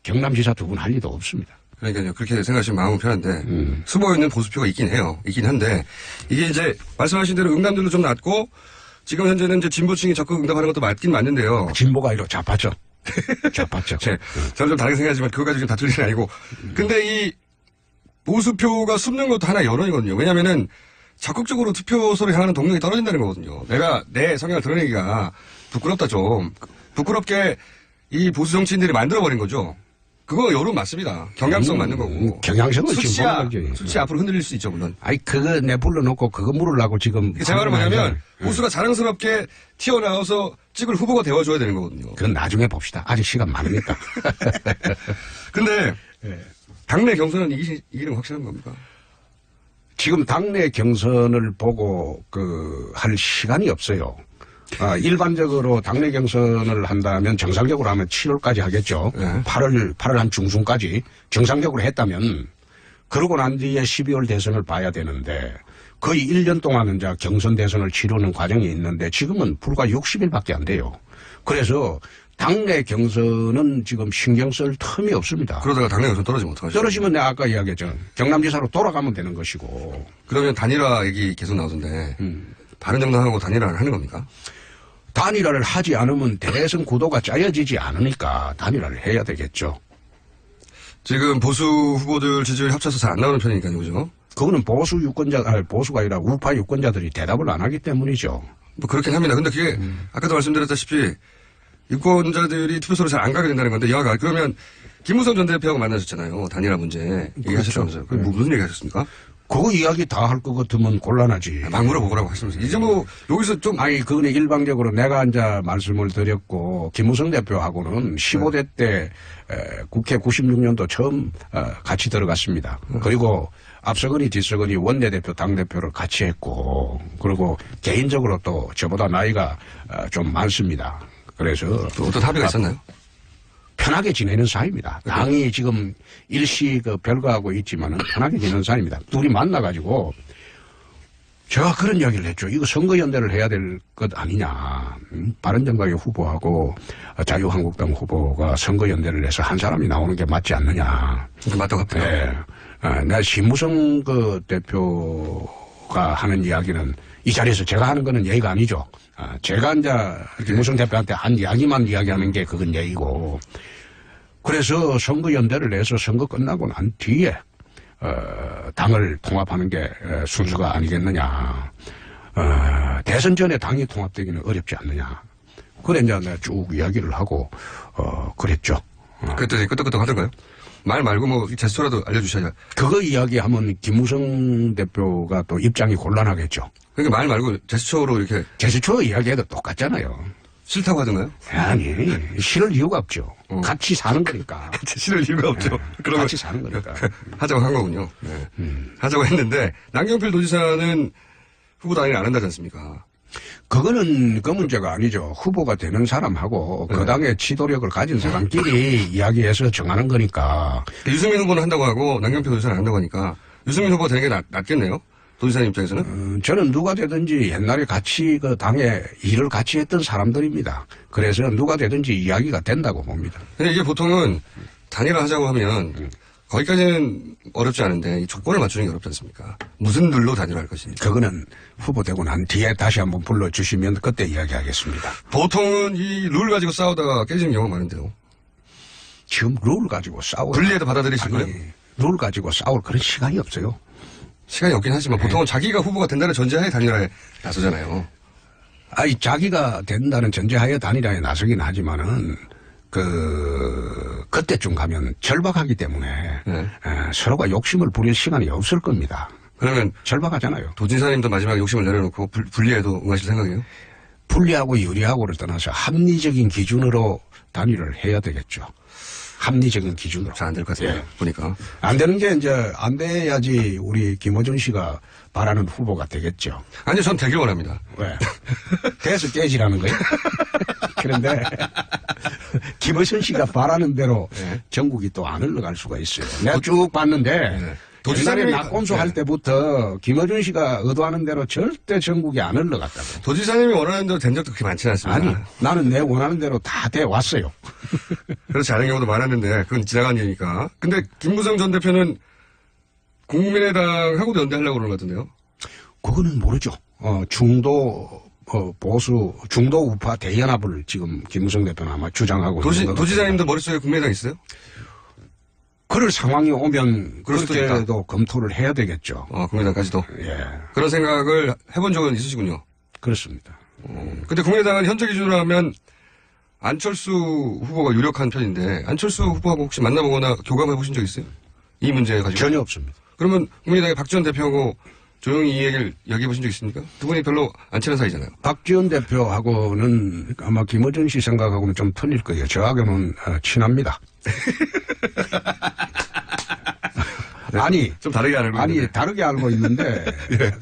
경남지사 2분 할 리도 없습니다. 그러니까요. 그렇게 생각하시면 마음은 편한데 숨어있는 보수표가 있긴 해요. 있긴 한데 이게 이제 말씀하신 대로 응답률도 좀 낮고 지금 현재는 이제 진보층이 적극 응답하는 것도 맞긴 맞는데요. 진보가 아니라 좌파죠. 좌파죠. 저는 좀 다르게 생각하지만 그거 가지고 좀 다툴 일은 아니고 근데 이 보수표가 숨는 것도 하나의 여론이거든요. 왜냐면은 적극적으로 투표소를 향하는 동력이 떨어진다는 거거든요. 내가 내 성향을 드러내기가 부끄럽다 좀. 부끄럽게 이 보수 정치인들이 만들어버린 거죠. 그거 여론 맞습니다. 경향성 맞는 거고. 경향성은 수치 앞으로 흔들릴 수 있죠, 물론. 아니, 그거 내 불러놓고 그거 물으려고 지금. 제 말은 뭐냐면 보수가 자랑스럽게 튀어나와서 찍을 후보가 되어줘야 되는 거거든요. 그건 나중에 봅시다. 아직 시간 많으니까. 근데 당내 경선은 이기는 거 확실한 겁니까? 지금 당내 경선을 보고 할 시간이 없어요. 일반적으로 당내 경선을 한다면 정상적으로 하면 7월까지 하겠죠. 네. 8월 한 중순까지 정상적으로 했다면 그러고 난 뒤에 12월 대선을 봐야 되는데 거의 1년 동안은 이제 경선 대선을 치르는 과정이 있는데 지금은 불과 60일밖에 안 돼요. 그래서 당내 경선은 지금 신경 쓸 틈이 없습니다. 그러다가 당내 경선 떨어지면 어떡하죠? 떨어지면 내가 아까 이야기했죠. 경남지사로 돌아가면 되는 것이고. 그러면 단일화 얘기 계속 나오던데 바른정당하고 단일화를 하는 겁니까? 단일화를 하지 않으면 대선 구도가 짜여지지 않으니까 단일화를 해야 되겠죠. 지금 보수 후보들 지지율이 합쳐서 잘 안 나오는 편이니까요, 그죠? 그거는 보수가 아니라 우파 유권자들이 대답을 안 하기 때문이죠. 뭐 그렇긴 합니다. 근데 그게 아까도 말씀드렸다시피 유권자들이 투표소로 잘 안 가게 된다는 건데 여하가 그러면 김무성 전 대표하고 만나셨잖아요. 단일화 문제 얘기하셨다면서요. 그렇죠. 무슨 얘기 하셨습니까? 그거 이야기 다 할 것 같으면 곤란하지. 막 물어보라고 하시면서 이제 뭐 여기서 좀 아니 그거는 일방적으로 내가 이제 말씀을 드렸고 김무성 대표하고는 15대 때 국회 96년도 처음 같이 들어갔습니다. 그리고 앞서거니 뒤서거니 원내대표 당대표를 같이 했고 그리고 개인적으로 또 저보다 나이가 좀 많습니다. 그래서 또 어떤 합의가 있었나요? 편하게 지내는 사이입니다. 당이 지금 일시 별거하고 있지만은 편하게 지내는 사이입니다. 둘이 만나가지고 제가 그런 이야기를 했죠. 이거 선거연대를 해야 될 것 아니냐. 바른정당의 후보하고 자유한국당 후보가 선거연대를 해서 한 사람이 나오는 게 맞지 않느냐. 맞다고 합니다. 네. 내가 신무성 대표가 하는 이야기는 이 자리에서 제가 하는 거는 예의가 아니죠. 제가 이제 김무성 대표한테 한 이야기만 이야기하는 게 그건 예의고. 그래서 선거연대를 해서 선거 끝나고 난 뒤에 당을 통합하는 게 순서가 아니겠느냐. 대선 전에 당이 통합되기는 어렵지 않느냐. 그래 이제 내가 쭉 이야기를 하고 그랬죠. 그랬더니 끄떡끄떡 하던가요? 말 말고 뭐 제스처라도 알려주셔야. 그거 이야기하면 김무성 대표가 또 입장이 곤란하겠죠. 그러니까 말 말고 제스처로 이렇게. 제스처 이야기해도 똑같잖아요. 싫다고 하던가요? 아니 싫을 이유가 없죠. 같이 사는 거니까. 싫을 이유가 없죠. 그러면 같이 사는 거니까. 하자고 한 거군요. 네. 하자고 했는데 남경필 도지사는 후보 단일 안 한다지 않습니까? 그거는 그 문제가 아니죠. 후보가 되는 사람하고 그 당의 지도력을 가진 사람끼리 이야기해서 정하는 거니까. 유승민 후보는 한다고 하고 남경필 도지사는 안 한다고 하니까 유승민 후보가 되는 게 낫겠네요. 도지사님 입장에서는? 저는 누가 되든지 옛날에 같이 그 당에 일을 같이 했던 사람들입니다. 그래서 누가 되든지 이야기가 된다고 봅니다. 근데 이게 보통은 단일화 하자고 하면 거기까지는 어렵지 않은데 이 조건을 맞추는 게 어렵지 않습니까? 무슨 룰로 단일화할 것인지. 그거는 후보되고 난 뒤에 다시 한번 불러주시면 그때 이야기하겠습니다. 보통은 이 룰 가지고 싸우다가 깨지는 경우가 많은데요. 지금 룰 가지고 싸울. 분리해도 받아들이시고요. 룰 가지고 싸울 그런 시간이 없어요. 시간이 없긴 하지만 보통은 자기가 후보가 된다는 전제하에 단일화에 나서잖아요. 아니 자기가 된다는 전제하에 단일화에 나서긴 하지만은 그때쯤 가면 절박하기 때문에 서로가 욕심을 부릴 시간이 없을 겁니다. 그러면 절박하잖아요. 도지사님도 마지막에 욕심을 내려놓고 분리해도 응하실 생각이에요? 불리하고 유리하고를 떠나서 합리적인 기준으로 단일화를 해야 되겠죠. 합리적인 기준으로. 잘 안 될 것 같아요. 예. 보니까. 안 되는 게 이제 안 돼야지 우리 김어준 씨가 바라는 후보가 되겠죠. 아니요, 전 되길 원합니다. 왜? 돼서 깨지라는 거예요. 그런데 김어준 씨가 바라는 대로 전국이 또 안 흘러갈 수가 있어요. 내가 쭉 봤는데 옛날에 낙곤수 할 때부터 김어준 씨가 의도하는 대로 절대 전국이 안 흘러갔다고. 도지사님이 원하는 대로 된 적도 그렇게 많지는 않습니다. 아니 나는 내 원하는 대로 다 돼 왔어요. 그렇지 않은 경우도 많았는데 그건 지나간 일이니까. 근데 김무성 전 대표는 국민의당하고도 연대하려고 그러는 것 같은데요. 그거는 모르죠. 중도 우파 대연합을 지금 김무성 대표는 아마 주장하고 있는 것 도지사님도 머릿속에 국민의당 있어요? 그럴 상황이 오면 그럴 수도 그렇게도 검토를 해야 되겠죠. 국민의당까지도. 예, 그런 생각을 해본 적은 있으시군요. 그렇습니다. 근데 국민의당은 현재 기준으로 하면 안철수 후보가 유력한 편인데 안철수 후보하고 혹시 만나보거나 교감해 보신 적 있어요? 이 문제 가지고? 전혀 없습니다. 그러면 국민의당의 박지원 대표하고 조용히 이 얘기를 이야기해 보신 적 있습니까? 두 분이 별로 안 친한 사이잖아요. 박지원 대표하고는 아마 김어준 씨 생각하고는 좀 틀릴 거예요. 저하고는 친합니다. 아니, 좀 다르게 알고 아니, 있는데. 다르게 알고 있는데,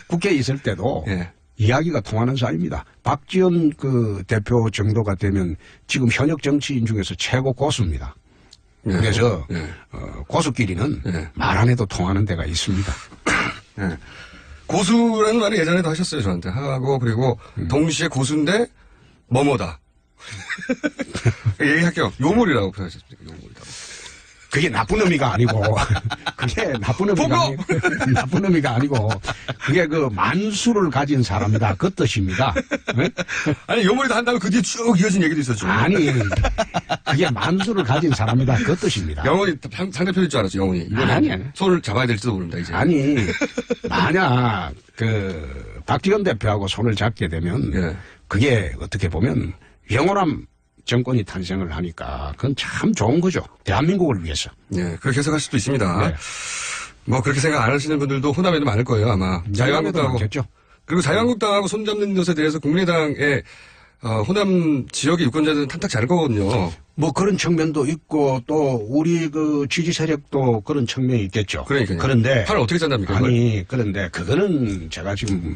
국회에 있을 때도 예. 이야기가 통하는 사이입니다. 박지원 그 대표 정도가 되면 지금 현역 정치인 중에서 최고 고수입니다. 예. 그래서 예. 고수끼리는 예. 말 안 해도 통하는 데가 있습니다. 예. 고수라는 말을 예전에도 하셨어요, 저한테. 하고, 그리고 동시에 고수인데, 뭐뭐다. 얘기할게요. 요물이라고 표현하셨습니까? 요물이라고. 그게 나쁜 의미가 아니고, 그게 나쁜 의미가 아니고, 나쁜 의미가 아니고, 그게 그 만수를 가진 사람이다. 그 뜻입니다. 네? 아니, 요물이다 한다면 그 뒤에 쭉 이어진 얘기도 있었죠. 아니, 그게 만수를 가진 사람이다. 그 뜻입니다. 영원히 상대편일 줄 알았죠, 영원히. 이번에 아니. 손을 잡아야 될지도 모릅니다, 이제. 아니, 만약 박지원 대표하고 손을 잡게 되면, 예. 그게 어떻게 보면 영원한 정권이 탄생을 하니까 그건 참 좋은 거죠. 대한민국을 위해서. 예, 그렇게 해석할 수도 있습니다. 네. 뭐 그렇게 생각 안 하시는 분들도 호남에도 많을 거예요, 아마. 자유한국당하고. 많겠죠. 그리고 자유한국당하고 손잡는 것에 대해서 국민의당의 호남 지역의 유권자들은 탐탁지 않을 거거든요. 뭐 그런 측면도 있고 또 우리 그 지지 세력도 그런 측면이 있겠죠. 그러니까요. 그런데 판을 어떻게 짠답니까? 그걸? 아니 그런데 그거는 제가 지금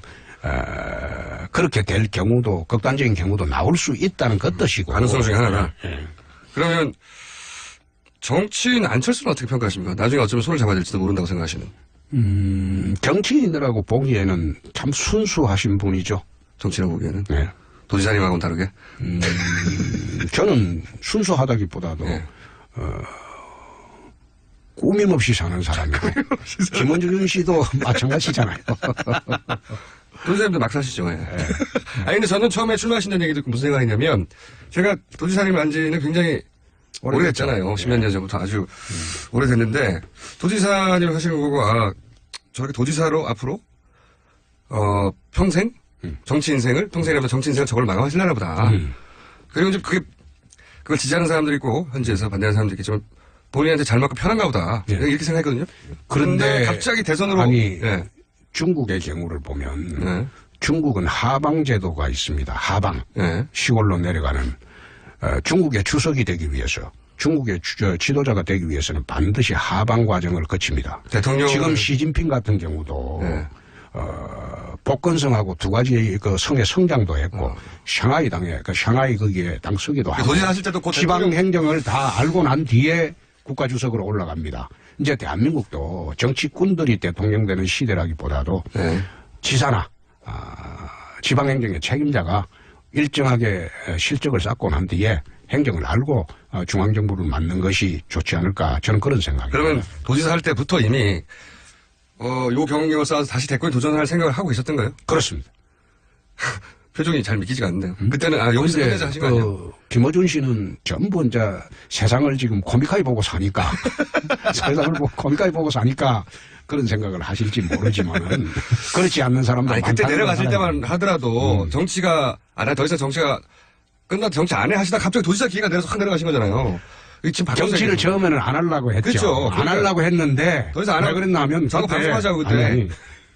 그렇게 될 경우도 극단적인 경우도 나올 수 있다는 그 뜻이고 가능성 중에 하나다. 예. 그러면 정치인 안철수는 어떻게 평가하십니까? 나중에 어쩌면 손을 잡아야 될지도 모른다고 생각하시는. 정치인이라고 보기에는 참 순수하신 분이죠. 정치라고 보기에는. 네. 도지사님하고는 다르게. 저는 순수하다기보다도 네. 꾸밈없이 사는 사람이고 김원준 씨도 마찬가지잖아요. 도지사님도 막 사시죠. 예. 아니 근데 저는 처음에 출마하신다는 얘기 듣고 무슨 생각했냐면 제가 도지사님 안 지는 굉장히 오래됐잖아요. 십몇 년 전부터 아주 오래됐는데 도지사님 하시는 거고 저렇게 도지사로 앞으로 평생 정치 인생을 평생이라면 정치 인생을 저걸 마감하시려나 보다. 그리고 이제 그걸 지지하는 사람들이 있고 현지에서 반대하는 사람들이 있겠지만 본인한테 잘 맞고 편한가 보다. 이렇게 생각했거든요. 그런데 갑자기 대선으로 아니 예. 중국의 경우를 보면 예. 중국은 하방 제도가 있습니다. 하방 예. 시골로 내려가는 중국의 주석이 되기 위해서 중국의 지도자가 되기 위해서는 반드시 하방 과정을 거칩니다. 대통령 지금 시진핑 같은 경우도 예. 복건성하고 두 가지 그 성의 성장도 했고 샹하이 당에 그 샹하이 거기에 당 서기도 하고 도지사 하실 때도 곧 지방 대통령- 행정을 다 알고 난 뒤에 국가주석으로 올라갑니다. 이제 대한민국도 정치꾼들이 대통령 되는 시대라기보다도 예. 지사나 지방행정의 책임자가 일정하게 실적을 쌓고 난 뒤에 행정을 알고 중앙정부를 맡는 것이 좋지 않을까 저는 그런 생각입니다. 그러면 도지사 할 때부터 이미 요 경험을 쌓아서 다시 대권에 도전할 생각을 하고 계셨던가요? 그렇습니다. 표정이 잘 믿기지가 않네요. 그때는 여기서 근데 끝내자 하신 거 아니에요? 김어준 씨는 전부 이제 세상을 지금 코믹하게 보고 사니까 세상을 코믹하게 보고 사니까 그런 생각을 하실지 모르지만은 그렇지 않는 사람도 아니 그때 많다는 내려가실 걸 때만 알아요. 하더라도 정치가 더 이상 정치가 끝나 정치 안 해 하시다 갑자기 도지사 기회가 내려서 확 내려가신 거잖아요. 지금 바꿔서 정치를 얘기해요. 처음에는 안 하려고 했죠. 그렇죠. 안 하려고 했는데 더 이상 안 왜 하고 그랬나 하면 저하고 방송하자고 그때. 아니,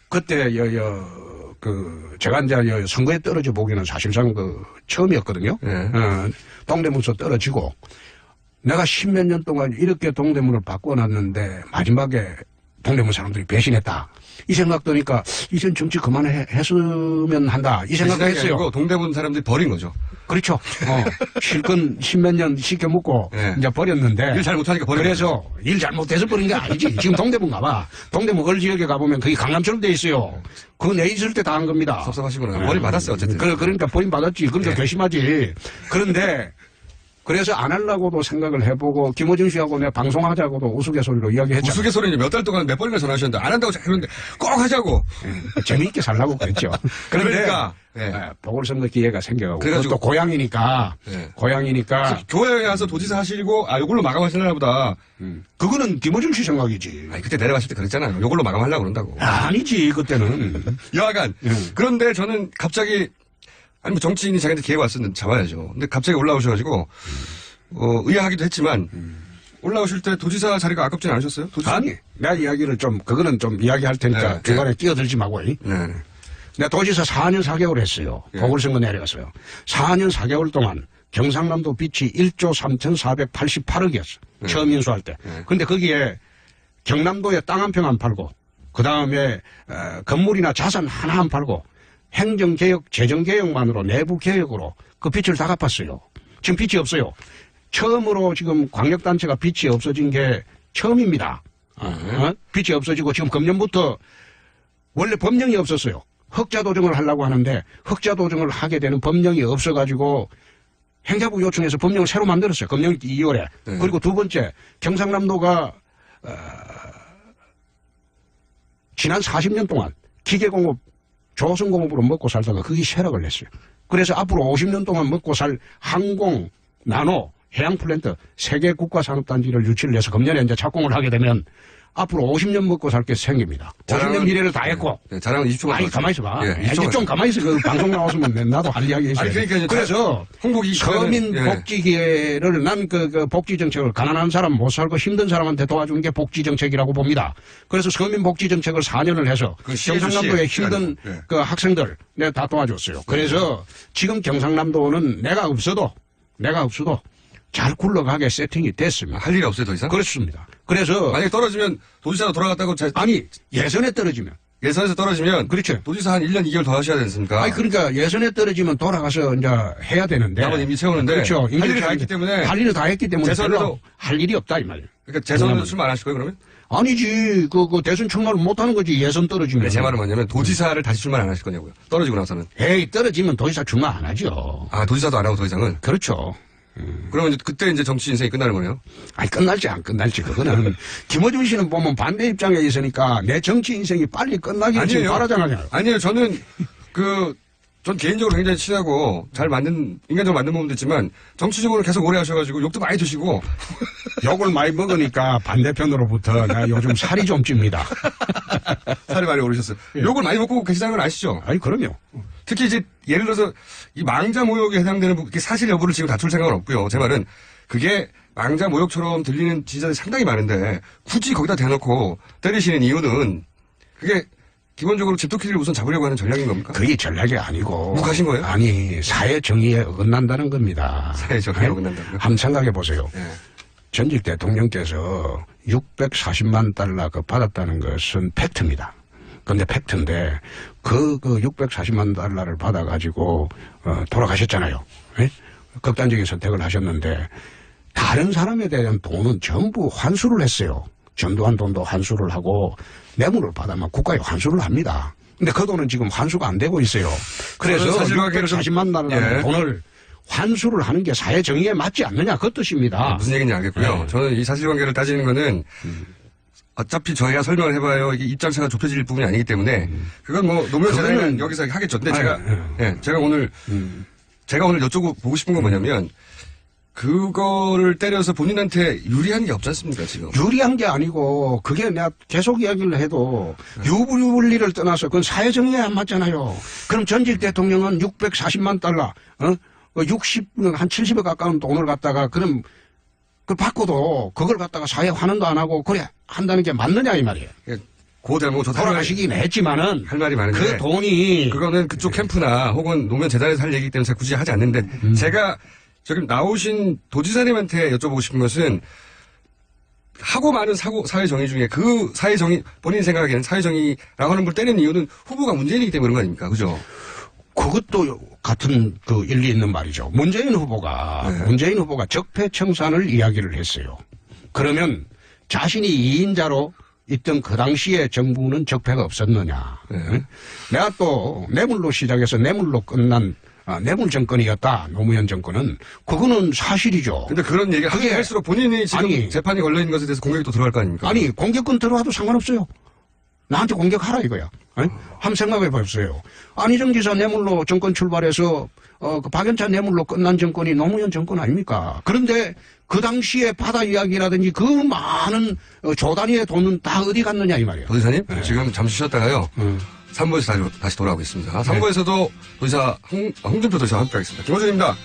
그때 제가 이제 선거에 떨어져 보기는 사실상 처음이었거든요. 예. 동대문서 떨어지고 내가 십몇 년 동안 이렇게 동대문을 바꿔놨는데 마지막에 동대문 사람들이 배신했다. 이 생각 드니까 이젠 정치 그만했으면 한다. 이 생각도 했어요. 아니고 동대문 사람들이 버린 거죠. 그렇죠. 실컷 십몇 년 시켜먹고 예. 이제 버렸는데. 일 잘 못하니까 버린 그래서 일 잘못해서 버린 게 아니지. 지금 동대문 가봐. 동대문 얼 지역에 가보면 그게 강남처럼 돼 있어요. 그거 내 있을 때 다 한 겁니다. 섭섭하시구나. 버림 받았어요, 어쨌든. 그러니까 버림 받았지. 그러니까 예. 괘씸하지. 그런데 그래서 안 하려고도 생각을 해보고 김어준 씨하고 내가 방송하자고도 우스갯소리로 이야기했잖아요. 우스갯소리는 몇 달 동안 몇 번이나 전화하셨는데 안 한다고 자꾸 그러는데 꼭 하자고. 재미있게 살라고 그랬죠. 그런데 그러니까, 예. 보궐선거 기회가 생겨가고 그래가지고- 또 고향이니까 예. 고향이니까 교회에 와서 도지사 하시고 요걸로 마감하시려나 보다. 그거는 김어준 씨 생각이지. 아니 그때 내려가실 때 그랬잖아요. 요걸로 마감하려고 그런다고. 아니지 그때는. 여하간 그런데 저는 갑자기 뭐 정치인이 자기한테 기회가 왔었는데 잡아야죠. 근데 갑자기 올라오셔가지고 의아하기도 했지만 올라오실 때 도지사 자리가 아깝진 않으셨어요? 도지사? 아니 내가 이야기를 그거는 좀 이야기할 테니까 네, 중간에 끼어들지 마고. 네. 내가 도지사 4년 4개월 했어요. 예. 보궐선거 내려갔어요. 4년 4개월 동안 경상남도 빚이 1조 3,488억이었어. 처음 인수할 때. 그런데 거기에 경남도에 땅 한 평 안 팔고 그 다음에 건물이나 자산 하나 안 팔고 행정개혁, 재정개혁만으로 내부개혁으로 그 빚을 다 갚았어요. 지금 빚이 없어요. 처음으로 지금 광역단체가 빚이 없어진 게 처음입니다. 빚이 없어지고 지금 금년부터 원래 법령이 없었어요. 흑자도정을 하려고 하는데 흑자도정을 하게 되는 법령이 없어가지고 행자부 요청해서 법령을 새로 만들었어요. 금년 2월에. 그리고 두 번째 경상남도가 지난 40년 동안 기계공업, 조선공업으로 먹고 살다가 그게 쇠락을 냈어요. 그래서 앞으로 50년 동안 먹고 살 항공, 나노, 해양플랜트 3개 국가산업단지를 유치를 해서 금년에 이제 착공을 하게 되면 앞으로 50년 먹고 살 게 생깁니다. 50년 미래를 다 했고. 네, 자랑은 20초만. 아니, 가만히 있어봐. 예, 이제 좀 가만히 있어. 그 방송 나왔으면 나도 할 이야기 있어요. 그러니까 그래서 홍보기 서민 예. 복지 기회를 난 그 복지 정책을 가난한 사람 못 살고 힘든 사람한테 도와주는 게 복지 정책이라고 봅니다. 그래서 서민 복지 정책을 4년을 해서 경상남도의 힘든 예. 그 학생들 내가 다 도와줬어요. 그래서 지금 경상남도는 내가 없어도 잘 굴러가게 세팅이 됐습니다. 할 일이 없어요, 더 이상? 그렇습니다. 그래서 만약에 떨어지면 도지사로 돌아갔다고 아니 예선에 떨어지면 예선에서 떨어지면 그렇죠. 도지사 한 1년 2개월 더 하셔야 되지 않습니까? 아니 그러니까 예선에 떨어지면 돌아가서 이제 해야 되는데 야만 이미 채우는데 그렇죠. 할 일을 다 했기 때문에 할 일을 다 했기 때문에 재선에도- 별로 할 일이 없다 이 말이에요. 그러니까 재선도 출마 안 하실 거예요, 그러면? 아니지 그 대선 출마를 못 하는 거지 예선 떨어지면. 네, 제 말은 뭐냐면 도지사를 다시 출마 안 하실 거냐고요. 떨어지고 나서는. 에이 떨어지면 도지사 출마 안 하죠. 아, 도지사도 안 하고 더 이상은? 그렇죠. 그러면 이제 그때 이제 정치 인생이 끝나는 거네요? 아니 끝날지 안 끝날지 그거는 김어준 씨는 보면 반대 입장에 있으니까 내 정치 인생이 빨리 끝나기를 지금 바라잖아요. 아니에요. 저는 전 개인적으로 굉장히 친하고 잘 맞는, 인간적으로 맞는 부분도 있지만 정치적으로 계속 오래 하셔가지고 욕도 많이 드시고. 욕을 많이 먹으니까 반대편으로부터 나 요즘 살이 좀 찝니다. 살이 많이 오르셨어요. 욕을 많이 먹고 계시다는 걸 아시죠? 아니 그럼요. 특히 이제 예를 들어서 이 망자 모욕에 해당되는 사실 여부를 지금 다툴 생각은 없고요. 제 말은 그게 망자 모욕처럼 들리는 지지자들이 상당히 많은데 굳이 거기다 대놓고 때리시는 이유는 그게 기본적으로 집도끼리를 우선 잡으려고 하는 전략인 겁니까? 그게 전략이 아니고. 묵하신 거예요? 아니 사회 정의에 어긋난다는 겁니다. 사회 정의에 어긋난다고요? 한번 생각해 보세요. 네. 전직 대통령께서 640만 달러 받았다는 것은 팩트입니다. 그런데 팩트인데 그 640만 달러를 받아가지고 돌아가셨잖아요. 예? 극단적인 선택을 하셨는데 다른 사람에 대한 돈은 전부 환수를 했어요. 전두환 돈도 환수를 하고 뇌물을 받으면 국가에 환수를 합니다. 근데 그 돈은 지금 환수가 안 되고 있어요. 그래서 640만 달러라는 돈을 환수를 하는 게 사회 정의에 맞지 않느냐 그 뜻입니다. 무슨 얘기인지 알겠고요. 네. 저는 이 사실관계를 따지는 거는 어차피 저희가 설명을 해봐요. 이게 입장차가 좁혀질 부분이 아니기 때문에 그건 뭐 노무현 재단은 여기서 하겠죠. 근데 제가 오늘 여쭤보고 싶은 건 뭐냐면 그거를 때려서 본인한테 유리한 게 없지 않습니까, 지금? 유리한 게 아니고 그게 내가 계속 이야기를 해도 유불리를 떠나서 그건 사회정의에 안 맞잖아요. 그럼 전직 대통령은 640만 달러, 한 70에 가까운 돈을 갖다가 그럼 그걸 받고도 그걸 갖다가 사회 환원도 안 하고 그래 한다는 게 맞느냐 이 말이에요. 그 대목 저 돌아가시긴 했지만은 할 말이 많은데 그 돈이 그거는 그쪽 캠프나 혹은 노무현 재단에서 할 얘기이기 때문에 제가 굳이 하지 않는데 제가 지금 나오신 도지사님한테 여쭤보고 싶은 것은 하고 많은 사회 정의 중에 그 사회 정의 본인 생각에는 사회 정의라고 하는 걸 때리는 이유는 후보가 문재인이기 때문에 그런 거 아닙니까? 그죠? 그것도 같은 그 일리 있는 말이죠. 문재인 후보가 적폐청산을 이야기를 했어요. 그러면 자신이 2인자로 있던 그 당시에 정부는 적폐가 없었느냐. 응? 내가 또 뇌물로 시작해서 뇌물로 끝난 뇌물 정권이었다. 노무현 정권은 그거는 사실이죠. 근데 그런 얘기 하게 할수록 본인이 지금 재판이 걸려 있는 것에 대해서 공격이 또 들어갈 거 아닙니까? 아니 공격권 들어와도 상관없어요. 나한테 공격하라 이거야. 한번 생각해 보세요. 안희정 지사 뇌물로 정권 출발해서 그 박연차 뇌물로 끝난 정권이 노무현 정권 아닙니까? 그런데 그 당시에 바다 이야기라든지 그 많은 조 단위의 돈은 다 어디 갔느냐 이 말이에요. 도지사님 지금 잠시 쉬었다가요. 3부에서 다시 돌아오겠습니다. 3부에서도 도지사 홍준표 도지사와 함께하겠습니다. 김호준입니다.